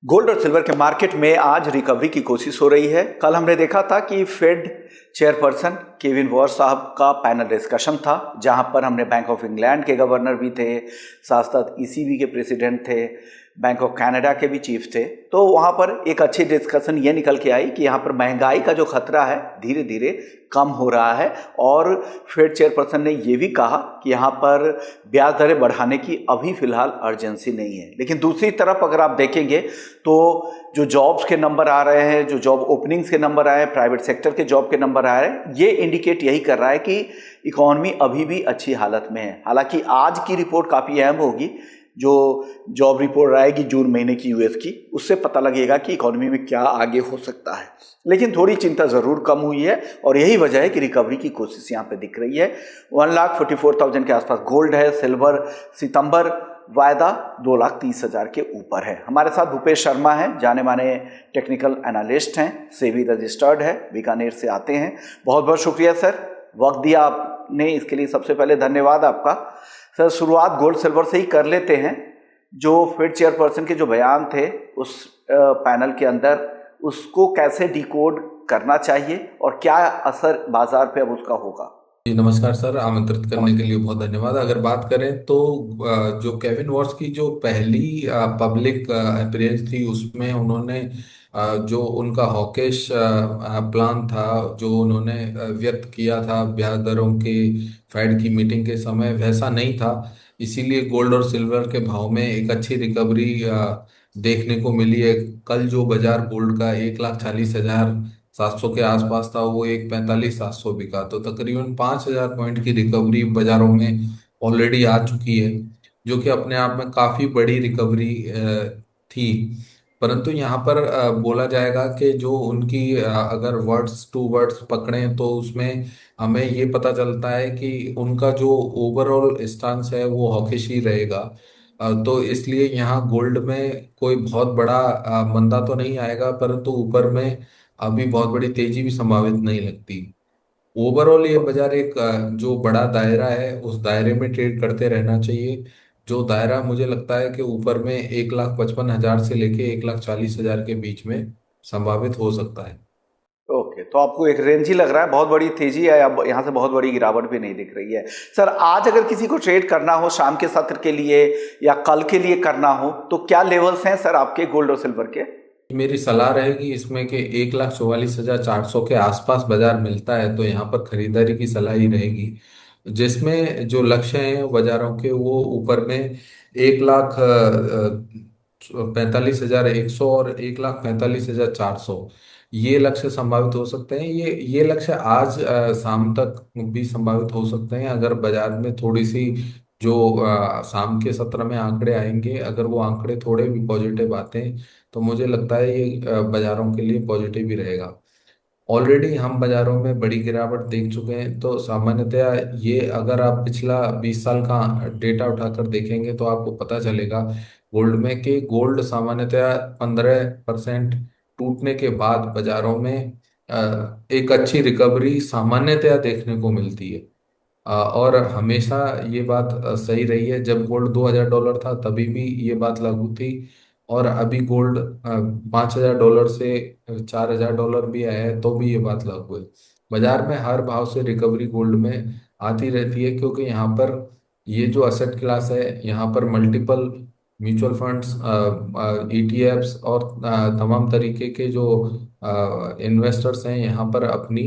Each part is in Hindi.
गोल्ड और सिल्वर के मार्केट में आज रिकवरी की कोशिश हो रही है। कल हमने देखा था कि फेड चेयरपर्सन केविन वॉर्स साहब का पैनल डिस्कशन था, जहां पर हमने बैंक ऑफ इंग्लैंड के गवर्नर भी थे, साथ साथ ईसीबी के प्रेसिडेंट थे, बैंक ऑफ कनाडा के भी चीफ थे। तो वहां पर एक अच्छी डिस्कशन ये निकल के आई कि यहाँ पर महंगाई का जो खतरा है धीरे धीरे कम हो रहा है, और फेड चेयरपर्सन ने ये भी कहा कि यहाँ पर ब्याज दरें बढ़ाने की अभी फिलहाल अर्जेंसी नहीं है। लेकिन दूसरी तरफ अगर आप देखेंगे तो जो जॉब्स के नंबर आ रहे हैं, जो जॉब ओपनिंग्स के नंबर आए हैं, प्राइवेट सेक्टर के जॉब के नंबर आ रहे हैं, ये इंडिकेट यही कर रहा है कि इकॉनमी अभी भी अच्छी हालत में है। हालांकि आज की रिपोर्ट काफ़ी अहम होगी, जो जॉब रिपोर्ट आएगी जून महीने की यूएस की, उससे पता लगेगा कि इकोनॉमी में क्या आगे हो सकता है। लेकिन थोड़ी चिंता ज़रूर कम हुई है और यही वजह है कि रिकवरी की कोशिश यहाँ पे दिख रही है। 1,44,000 के आसपास गोल्ड है। सिल्वर सितंबर वायदा 2,30,000 के ऊपर है। हमारे साथ भूपेश शर्मा हैं, जाने माने टेक्निकल एनालिस्ट हैं, सेबी रजिस्टर्ड है, बीकानेर से आते हैं। बहुत बहुत शुक्रिया सर, वक्त दिया आपने, इसके लिए सबसे पहले धन्यवाद आपका। सर, शुरुआत गोल्ड सिल्वर से ही कर लेते हैं। जो फेड चेयरपर्सन के जो बयान थे उस पैनल के अंदर, उसको कैसे डिकोड करना चाहिए और क्या असर बाजार पे अब उसका होगा? जी नमस्कार सर, आमंत्रित करने के लिए बहुत धन्यवाद। अगर बात करें तो जो केविन वॉर्स की जो पहली पब्लिक अपीयरेंस थी उसमें उन्होंने जो उनका हॉकिश प्लान था, जो उन्होंने व्यक्त किया था ब्याज दरों के फेड की मीटिंग के समय, वैसा नहीं था। इसीलिए गोल्ड और सिल्वर के भाव में एक अच्छी रिकवरी देखने को मिली है। कल जो बाजार गोल्ड का 1,40,700 के आसपास था, वो 1,45,700 बिका, तो तकरीबन 5,000 पॉइंट की रिकवरी बाजारों में ऑलरेडी आ चुकी है, जो कि अपने आप में काफी बड़ी रिकवरी थी। परंतु यहाँ पर बोला जाएगा कि जो उनकी अगर वर्ड्स टू वर्ड्स पकड़ें तो उसमें हमें ये पता चलता है कि उनका जो ओवरऑल स्टांस है वो हॉकिश ही रहेगा। तो इसलिए यहाँ गोल्ड में कोई बहुत बड़ा मंदा तो नहीं आएगा, परंतु ऊपर में अभी बहुत बड़ी तेजी भी संभावित नहीं लगती। ओवरऑल ये बाजार एक जो बड़ा दायरा है उस दायरे में ट्रेड करते रहना चाहिए। जो दायरा मुझे लगता है कि ऊपर में 1,55,000 से लेके 1,40,000 के बीच में संभावित हो सकता है। ओके, तो आपको एक रेंज ही लग रहा है, बहुत बड़ी तेजी है, अब यहाँ से बहुत बड़ी गिरावट भी नहीं दिख रही है। सर, आज अगर किसी को ट्रेड करना हो शाम के सत्र के लिए या कल के लिए करना हो, तो क्या लेवल्स हैं सर आपके गोल्ड और सिल्वर के? मेरी सलाह रहेगी इसमें कि 1,44,400 के आसपास बाजार मिलता है तो यहाँ पर खरीदारी की सलाह ही रहेगी, जिसमें जो लक्ष्य हैं बाजारों के वो ऊपर में 1,45,100 और 1,45,400, ये लक्ष्य संभावित हो सकते हैं। ये लक्ष्य आज शाम तक भी संभावित हो सकते हैं, अगर बाजार में थोड़ी सी जो शाम के सत्र में आंकड़े आएंगे, अगर वो आंकड़े थोड़े भी पॉजिटिव आते हैं तो मुझे लगता है ये बाजारों के लिए पॉजिटिव ही रहेगा। ऑलरेडी हम बाजारों में बड़ी गिरावट देख चुके हैं, तो सामान्यतया ये अगर आप पिछला 20 साल का डेटा उठाकर देखेंगे तो आपको पता चलेगा गोल्ड में कि गोल्ड सामान्यतया 15% टूटने के बाद बाजारों में एक अच्छी रिकवरी सामान्यतया देखने को मिलती है। और हमेशा ये बात सही रही है। जब गोल्ड $2,000 था तभी भी ये बात लागू थी, और अभी गोल्ड $5,000 से $4,000 भी आया है तो भी ये बात लागू है। बाजार में हर भाव से रिकवरी गोल्ड में आती रहती है, क्योंकि यहाँ पर ये जो असेट क्लास है, यहाँ पर मल्टीपल म्यूचुअल फंड्स, ईटीएफ्स और तमाम तरीके के जो इन्वेस्टर्स हैं यहाँ पर अपनी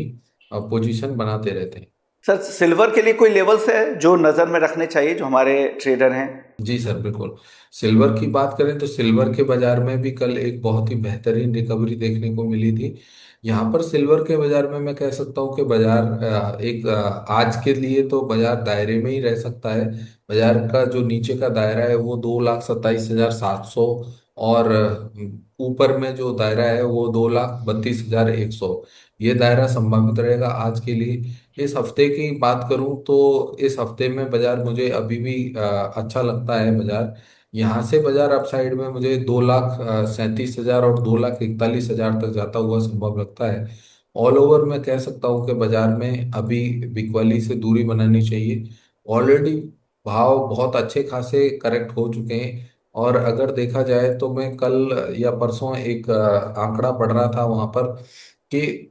पोजीशन बनाते रहते हैं। सर, सिल्वर के लिए कोई लेवल्स है जो नज़र में रखने चाहिए जो हमारे ट्रेडर हैं? जी सर, बिल्कुल। सिल्वर की बात करें तो सिल्वर के बाजार में भी कल एक बहुत ही बेहतरीन रिकवरी देखने को मिली थी। यहाँ पर सिल्वर के बाजार में मैं कह सकता हूँ कि बाजार आज के लिए तो बाजार दायरे में ही रह सकता है। बाजार का जो नीचे का दायरा है वो 2,27,700, और ऊपर में जो दायरा है वो 2,32,100, ये दायरा संभावित रहेगा आज के लिए। इस हफ्ते की बात करूं तो इस हफ्ते में बाजार मुझे अभी भी अच्छा लगता है। बाजार यहाँ से बाजार अपसाइड में मुझे 2,37,000 और 2,41,000 तक जाता हुआ संभव लगता है। ऑल ओवर मैं कह सकता हूँ कि बाजार में अभी बिकवाली से दूरी बनानी चाहिए। ऑलरेडी भाव बहुत अच्छे खासे करेक्ट हो चुके हैं। और अगर देखा जाए तो मैं कल या परसों एक आंकड़ा पढ़ रहा था वहां पर कि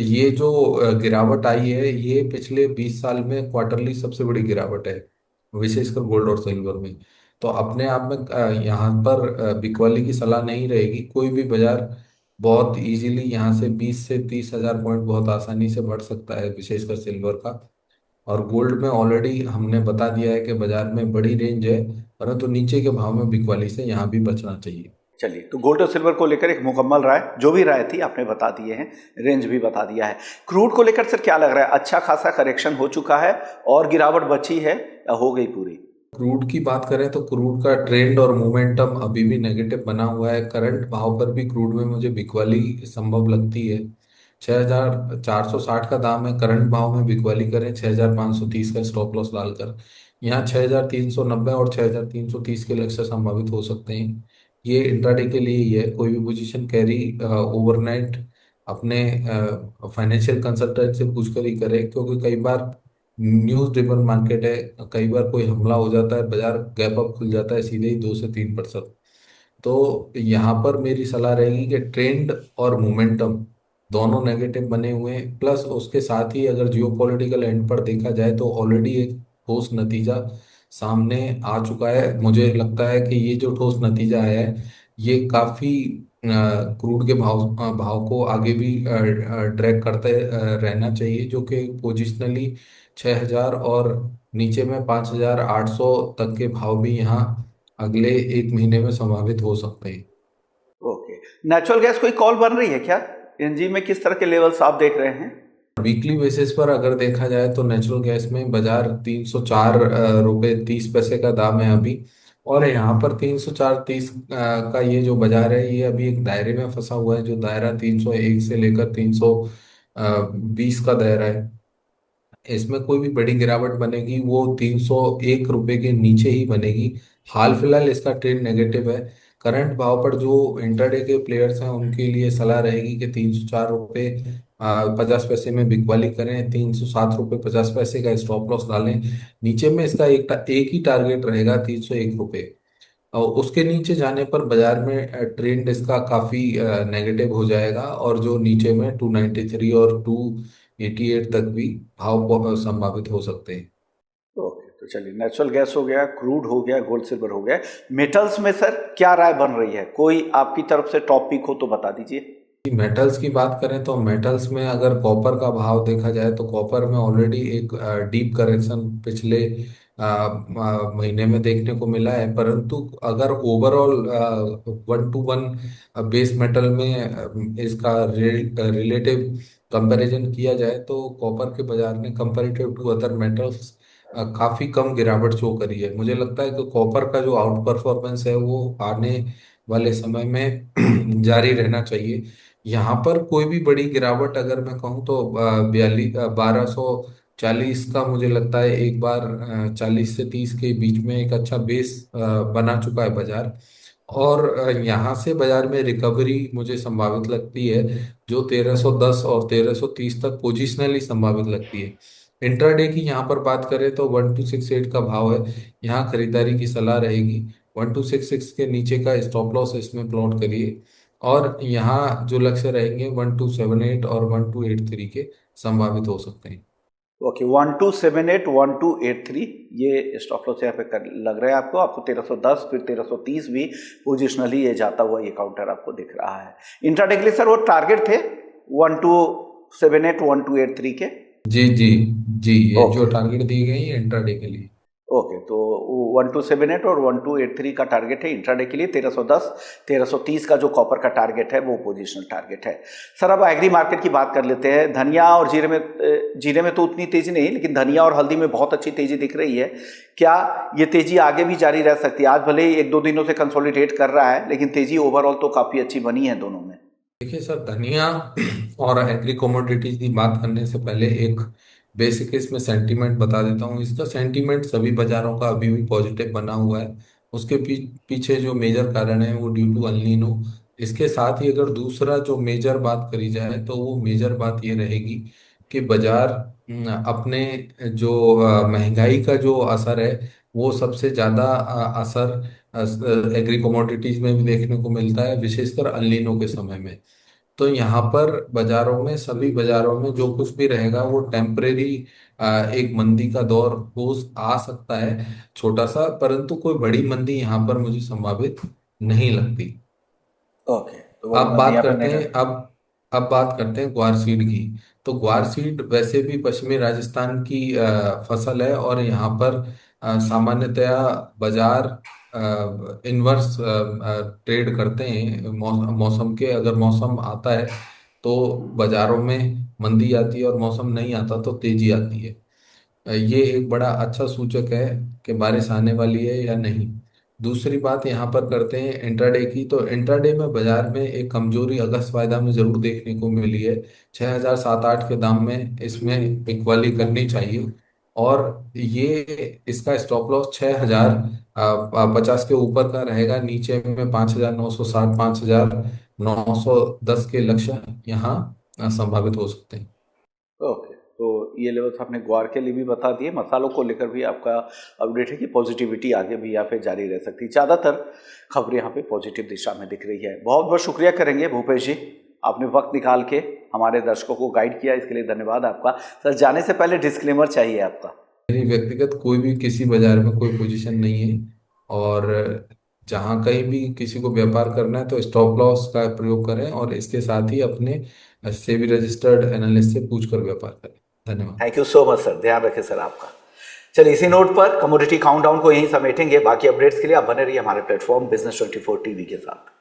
ये जो गिरावट आई है ये पिछले 20 साल में क्वार्टरली सबसे बड़ी गिरावट है, विशेषकर गोल्ड और सिल्वर में। तो अपने आप में यहाँ पर बिकवाली की सलाह नहीं रहेगी। कोई भी बाजार बहुत इजीली यहाँ से 20 से 30 हजार पॉइंट बहुत आसानी से बढ़ सकता है, विशेषकर सिल्वर का। और गोल्ड में ऑलरेडी हमने बता दिया है कि बाजार में बड़ी रेंज है, परंतु नीचे के भाव में बिकवाली से यहाँ भी बचना चाहिए। चलिए, तो गोल्ड और सिल्वर को लेकर एक मुकम्मल राय, जो भी राय थी आपने बता दिए हैं, रेंज भी बता दिया है। क्रूड को लेकर सर क्या लग रहा है, अच्छा खासा करेक्शन हो चुका है और गिरावट बची है या हो गई पूरी? क्रूड की बात करें तो क्रूड का ट्रेंड और मोमेंटम अभी भी नेगेटिव बना हुआ है। करंट भाव पर भी क्रूड में मुझे बिकवाली संभव लगती है। 6,460 का दाम है, करंट भाव में बिकवाली करें 6,530 का स्टॉप लॉस डालकर। यहाँ 6,390 और 6,330 के लक्ष्य संभावित हो सकते हैं। ये इंट्राडे के लिए ही है। कोई भी पोजीशन कैरी ओवरनाइट अपने फाइनेंशियल कंसल्टेंट से पूछकर ही करें, क्योंकि कई बार न्यूज ड्रिवन मार्केट है। कई बार कोई हमला हो जाता है, बाजार गैप अप खुल जाता है सीधे ही 2 से 3%। तो यहाँ पर मेरी सलाह रहेगी कि ट्रेंड और मोमेंटम दोनों नेगेटिव बने हुए हैं। प्लस उसके साथ ही अगर जियोपॉलिटिकल एंड पर देखा जाए तो ऑलरेडी एक ठोस नतीजा सामने आ चुका है। मुझे लगता है कि ये जो ठोस नतीजा आया है ये काफी क्रूड के भाव को आगे भी ट्रैक करते रहना चाहिए, जो कि पोजिशनली 6,000 और नीचे में 5,800 तक के भाव भी यहाँ अगले एक महीने में संभावित हो सकते हैं। ओके, नेचुरल गैस कोई कॉल बन रही है क्या? एनजी में किस तरह के लेवल्स आप देख रहे हैं? वीकली बेसिस पर अगर देखा जाए तो नेचुरल गैस में बाजार 304 रुपये 30 पैसे का दाम है अभी। और यहाँ पर 304-30 का ये जो बाजार है ये अभी एक दायरे में फंसा हुआ है, जो दायरा 301 से लेकर 320 का दायरा है। इसमें कोई भी बड़ी गिरावट बनेगी वो 301 रुपये के नीचे ही बनेगी। हाल फिलहाल इसका ट्रेंड नेगेटिव है। करंट भाव पर जो इंटरडे के प्लेयर्स हैं उनके लिए सलाह रहेगी कि 304 रुपये 50 पैसे में बिकवाली करें, 307 रुपये 50 पैसे का स्टॉप लॉस डालें। नीचे में इसका एक ही टारगेट रहेगा, 301 रुपये। और उसके नीचे जाने पर बाजार में ट्रेंड इसका काफी नेगेटिव हो जाएगा, और जो नीचे में 293 और 288 तक भी भाव संभावित हो सकते हैं। ओके, तो चलिए, नेचुरल गैस हो गया, क्रूड हो गया, गोल्ड सिल्वर हो गया। मेटल्स में सर क्या राय बन रही है? कोई आपकी तरफ से टॉपिक हो तो बता दीजिए। मेटल्स की बात करें तो मेटल्स में अगर कॉपर का भाव देखा जाए तो कॉपर में ऑलरेडी एक डीप करेक्शन पिछले महीने में देखने को मिला है। परंतु अगर ओवरऑल 1 to 1 बेस मेटल में इसका रिलेटिव कंपैरिजन किया जाए तो कॉपर के बाजार ने कंपैरेटिव टू अदर मेटल्स काफी कम गिरावट शो करी है। मुझे लगता है कि कॉपर का जो आउट परफॉर्मेंस है वो आने वाले समय में जारी रहना चाहिए। यहाँ पर कोई भी बड़ी गिरावट अगर मैं कहूँ तो 1240 का मुझे लगता है एक बार 40 से 30 के बीच में एक अच्छा बेस बना चुका है बाजार। और यहाँ से बाजार में रिकवरी मुझे संभावित लगती है, जो 1310 और 1330 तक पोजिशनली संभावित लगती है। इंट्राडे की यहाँ पर बात करें तो 1268 का भाव है, यहाँ खरीदारी की सलाह रहेगी। 1266 के नीचे का स्टॉप लॉस इसमें प्लॉट करिए। और यहाँ जो लक्ष्य रहेंगे 1278 और 1283 के संभावित हो सकते हैं। ओके, 1278 1283 ये स्टॉप लॉस यहाँ पे लग रहा है आपको। आपको 1310 फिर 1330 भी पोजिशनली ये जाता हुआ ये काउंटर आपको दिख रहा है। इंट्राडे के लिए सर वो टारगेट थे 1278 1283 के? जी जी जी, ये जो ओके टारगेट दिए गए हैं इंट्राडे के लिए। ओके, तो 1278 और 1283 का टारगेट है इंट्राडे के लिए। 1310 1330 का जो कॉपर का टारगेट है वो पोजीशनल टारगेट है। सर अब एग्री मार्केट की बात कर लेते हैं। धनिया और जीरे में तो उतनी तेजी नहीं, लेकिन धनिया और हल्दी में बहुत अच्छी तेजी दिख रही है। क्या ये तेजी आगे भी जारी रह सकती है? आज भले ही 1-2 दिनों से कंसोलिडेट कर रहा है, लेकिन तेजी ओवरऑल तो काफी अच्छी बनी है दोनों में। देखिए सर, धनिया और एग्री कमोडिटीज की बात करने से पहले एक बेसिक इसमें सेंटीमेंट बता देता हूँ। इसका सेंटीमेंट सभी बाजारों का अभी भी पॉजिटिव बना हुआ है। उसके पीछे जो मेजर कारण है वो ड्यू टू अल्नीनो। इसके साथ ही अगर दूसरा जो मेजर बात करी जाए तो वो मेजर बात ये रहेगी कि बाजार अपने जो महंगाई का जो असर है वो सबसे ज्यादा असर एग्री कमोडिटीज में भी देखने को मिलता है, विशेषकर अनलिनो के समय में। तो यहाँ पर बाजारों में, सभी बाजारों में जो कुछ भी रहेगा वो टेम्परेरी एक मंदी का दौर हो आ सकता है, छोटा सा, परंतु कोई बड़ी मंदी यहाँ पर मुझे संभावित नहीं लगती। ओके, तो बड़ी अब मंदी बात यहाँ पे करते नहीं हैं, लग। अब बात करते हैं ग्वार सीड की। तो ग्वार हम्म। सीड वैसे भी पश्चिमी राजस्थान की फसल है, और यहाँ पर सामान्यतया बाजार इन्वर्स ट्रेड करते हैं। मौसम के, अगर मौसम आता है तो बाजारों में मंदी आती है, और मौसम नहीं आता तो तेजी आती है। ये एक बड़ा अच्छा सूचक है कि बारिश आने वाली है या नहीं। दूसरी बात यहाँ पर करते हैं इंट्राडे की। तो इंट्राडे में बाजार में एक कमजोरी अगस्त वायदा में जरूर देखने को मिली है। 6,007-8 के दाम में इसमें बिकवाली करनी चाहिए, और ये इसका स्टॉप लॉस 6,050 के ऊपर का रहेगा। नीचे में 5,960, 5,910 के लक्ष्य यहाँ संभावित हो सकते हैं। ओके, तो ये लेवल्स आपने ग्वार के लिए भी बता दिए। मसालों को लेकर भी आपका अपडेट है कि पॉजिटिविटी आगे भी यहाँ पे जारी रह सकती है। ज़्यादातर खबरें यहाँ पे पॉजिटिव दिशा में दिख रही है। बहुत बहुत शुक्रिया करेंगे भूपेश जी, आपने वक्त निकाल के हमारे दर्शकों को गाइड किया, इसके लिए धन्यवाद आपका। सर, जाने से पहले डिस्क्लेमर चाहिए आपका। मेरी व्यक्तिगत कोई भी किसी बाजार में कोई पोजीशन नहीं है, और जहां कहीं भी किसी को व्यापार करना है तो स्टॉप लॉस का प्रयोग करें, और इसके साथ ही अपने सेबी रजिस्टर्ड एनालिस्ट से पूछकर व्यापार करें। धन्यवाद। Thank you so much sir, ध्यान रखें सर आपका। चलिए, इसी नोट पर कमोडिटी काउंटडाउन को यहीं समेटेंगे। बाकी अपडेट्स के लिए आप बने रहिए हमारे प्लेटफॉर्म बिजनेस 24 टीवी के साथ।